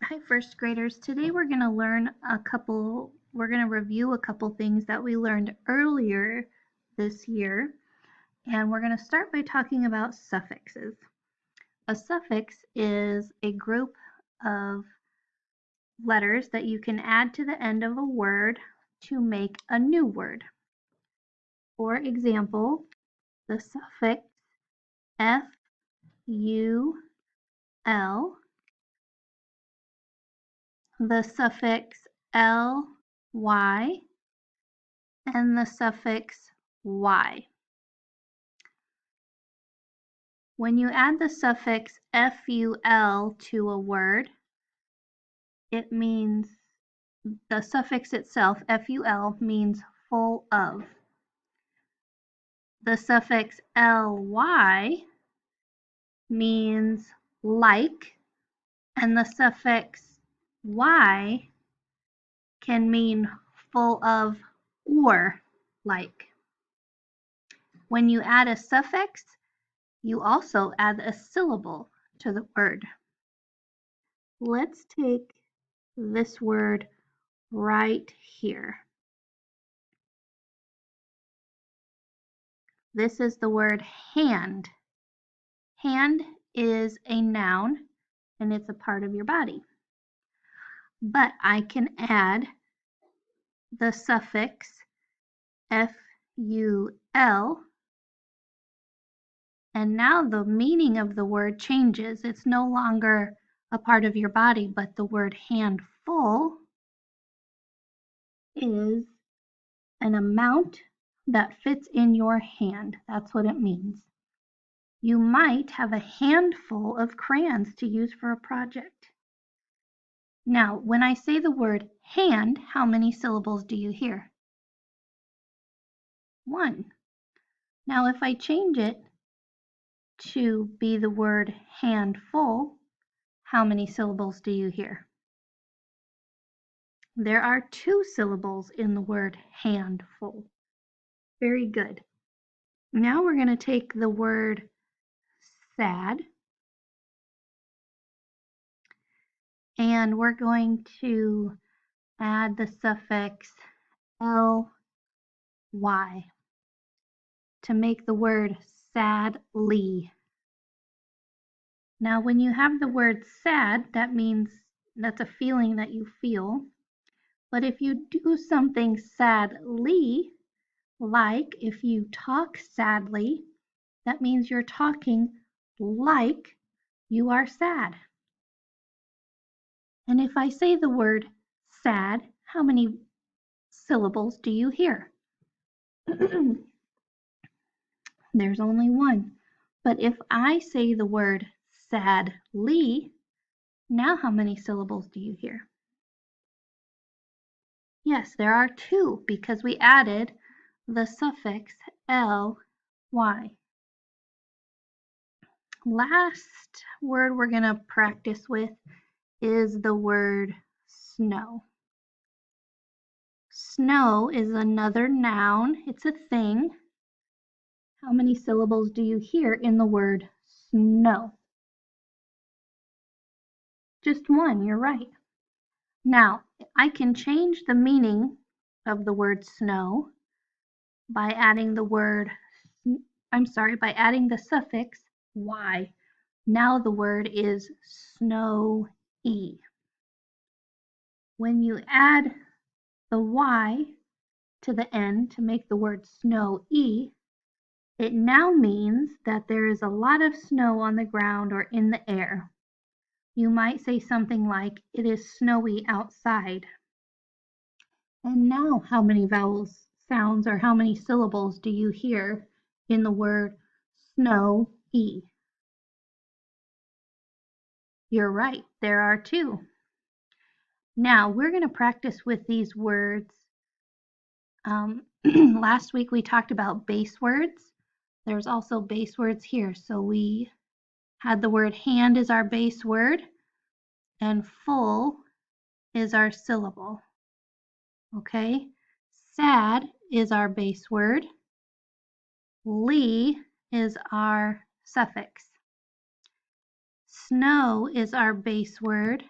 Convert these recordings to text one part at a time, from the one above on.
Hi, first graders. Today we're going to review a couple things that we learned earlier this year. And we're going to start by talking about suffixes. A suffix is a group of letters that you can add to the end of a word to make a new word. For example, the suffix F-U-L, the suffix L-Y, and the suffix Y. When you add the suffix ful to a word, it means the suffix itself, ful, means full of. The suffix ly means like, and the suffix y can mean full of or like. When you add a suffix, you also add a syllable to the word. Let's take this word right here. This is the word hand. Hand is a noun and it's a part of your body. But I can add the suffix ful, and now the meaning of the word changes. It's no longer a part of your body, but the word handful is an amount that fits in your hand. That's what it means. You might have a handful of crayons to use for a project. Now, when I say the word hand, how many syllables do you hear? One. Now, if I change it to be the word handful, how many syllables do you hear? There are 2 syllables in the word handful. Very good. Now we're going to take the word sad, and we're going to add the suffix ly to make the word sadly. Now, when you have the word sad, that means that's a feeling that you feel. But if you do something sadly, like if you talk sadly, that means you're talking like you are sad. And if I say the word sad, how many syllables do you hear? There's only one. But if I say the word sadly, now how many syllables do you hear? Yes, there are 2 because we added the suffix ly. Last word we're going to practice with is the word snow. Snow is another noun. It's a thing. How many syllables do you hear in the word snow? Just 1, you're right. Now, I can change the meaning of the word snow by adding the suffix y. Now the word is snowy. When you add the y to the end to make the word snowy, it now means that there is a lot of snow on the ground or in the air. You might say something like, it is snowy outside. And now how many vowels, sounds, or how many syllables do you hear in the word snowy? You're right, there are 2. Now we're going to practice with these words. Last week we talked about base words. There's also base words here. So we had the word hand is our base word, and full is our syllable. Okay, sad is our base word. Ly is our suffix. Snow is our base word.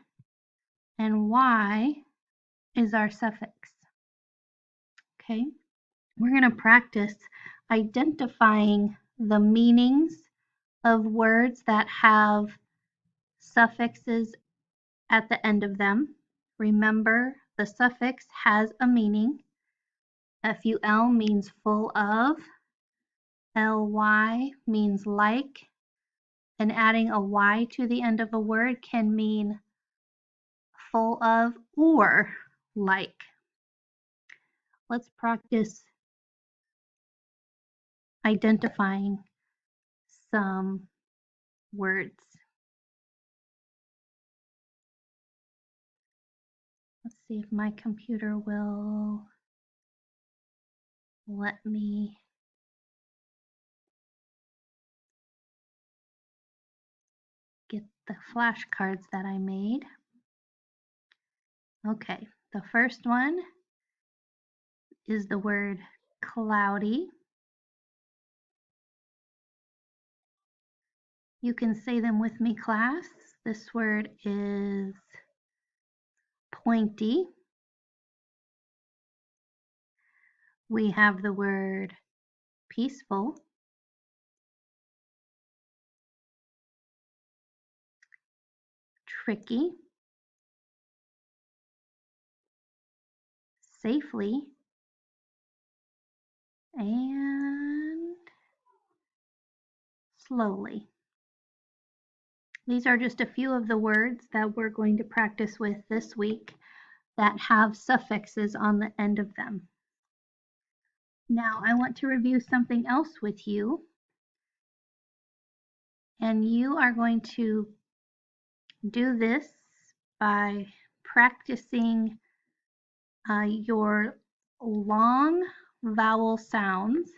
and Y is our suffix. Okay, we're going to practice identifying the meanings of words that have suffixes at the end of them. Remember, the suffix has a meaning. FUL means full of, LY means like, and adding a Y to the end of a word can mean full of or like. Let's practice identifying some words. Let's see if my computer will let me get the flashcards that I made. Okay, the first one is the word cloudy. You can say them with me, class. This word is pointy. We have the word peaceful, tricky, safely, and slowly. These are just a few of the words that we're going to practice with this week that have suffixes on the end of them. Now, I want to review something else with you, and you are going to do this by practicing your long vowel sounds.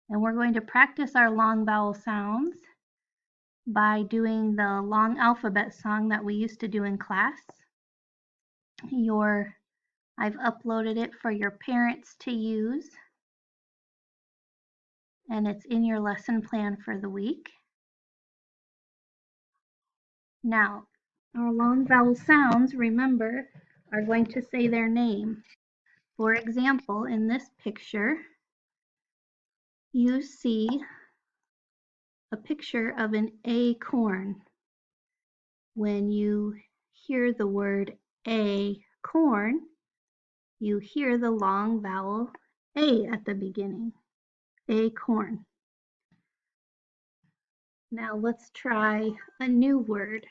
And we're going to practice our long vowel sounds by doing the long alphabet song that we used to do in class. I've uploaded it for your parents to use, and it's in your lesson plan for the week. Now, our long vowel sounds, remember, are going to say their name. For example, in this picture, you see a picture of an acorn. When you hear the word acorn, you hear the long vowel A at the beginning, acorn. Now let's try a new word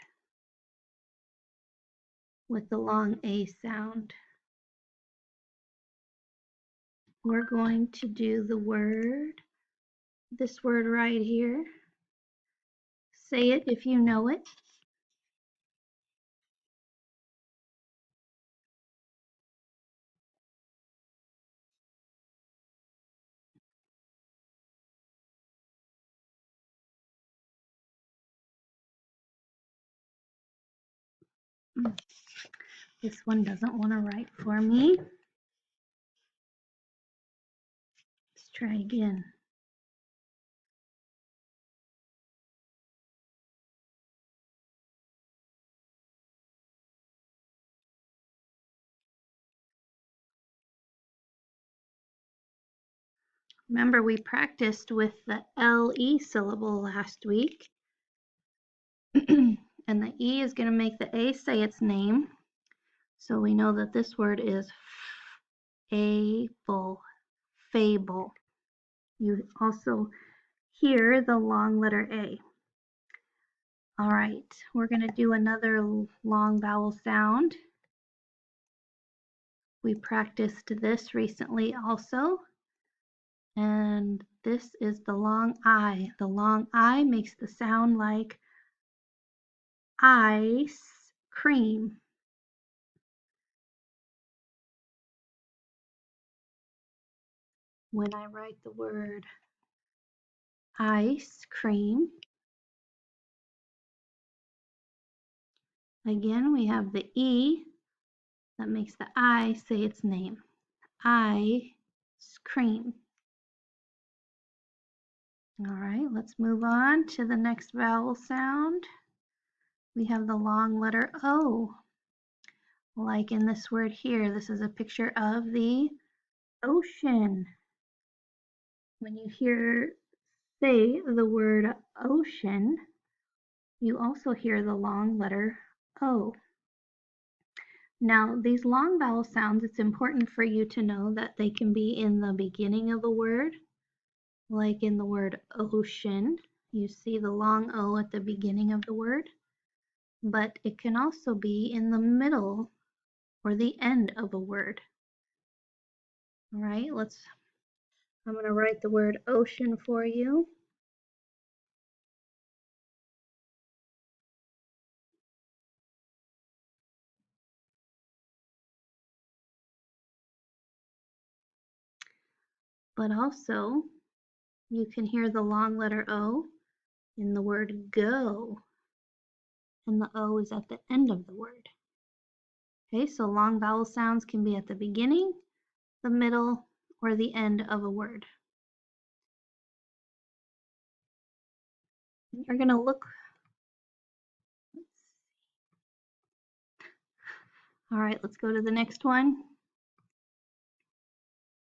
with the long A sound. We're going to do this word right here. Say it if you know it. This one doesn't want to write for me. Let's try again. Remember, we practiced with the LE syllable last week. And the E is going to make the A say its name. So we know that this word is fable. Fable. You also hear the long letter A. All right, we're going to do another long vowel sound. We practiced this recently also. And this is the long I. The long I makes the sound like ice cream. When I write the word ice cream, again we have the E that makes the I say its name. Ice cream. All right, let's move on to the next vowel sound. We have the long letter O. Like in this word here, this is a picture of the ocean. When you say the word ocean, you also hear the long letter O. Now, these long vowel sounds, it's important for you to know that they can be in the beginning of a word, like in the word ocean. You see the long O at the beginning of the word, but it can also be in the middle or the end of a word. All right, I'm going to write the word ocean for you. But also, you can hear the long letter O in the word go, and the O is at the end of the word. Okay, so long vowel sounds can be at the beginning, the middle, or the end of a word. You're going to look. All right, let's go to the next one.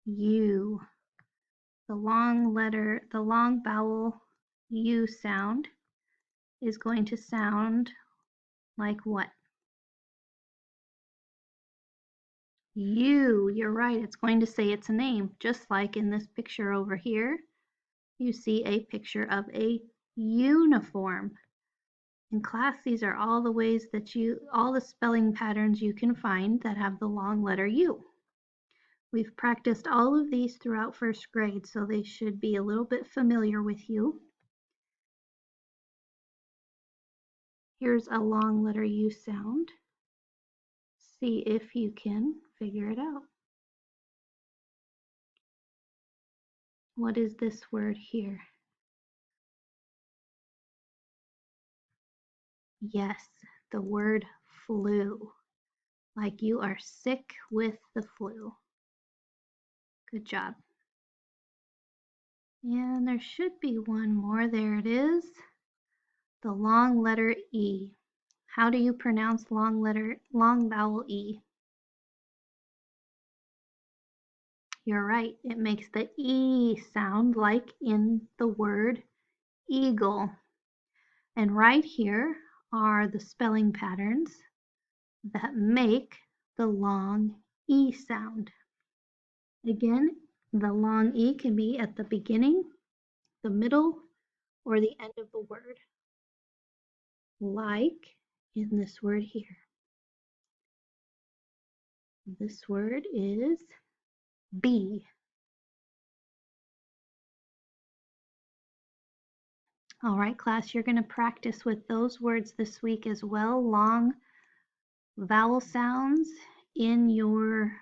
U. The long vowel U sound is going to sound like what? U. You're right, it's going to say its name, just like in this picture over here. You see a picture of a uniform. In class, these are all the ways that all the spelling patterns you can find that have the long letter U. We've practiced all of these throughout first grade, so they should be a little bit familiar with you. Here's a long letter U sound. See if you can figure it out. What is this word here? Yes, the word flu. Like you are sick with the flu. Good job. And there should be one more. There it is. The long letter E. How do you pronounce long vowel E? You're right. It makes the E sound like in the word eagle. And right here are the spelling patterns that make the long E sound. Again, the long E can be at the beginning, the middle, or the end of the word. Like in this word here. This word is be. All right, class, you're going to practice with those words this week as well. Long vowel sounds in your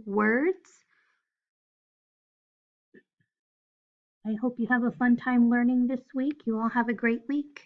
words. I hope you have a fun time learning this week. You all have a great week.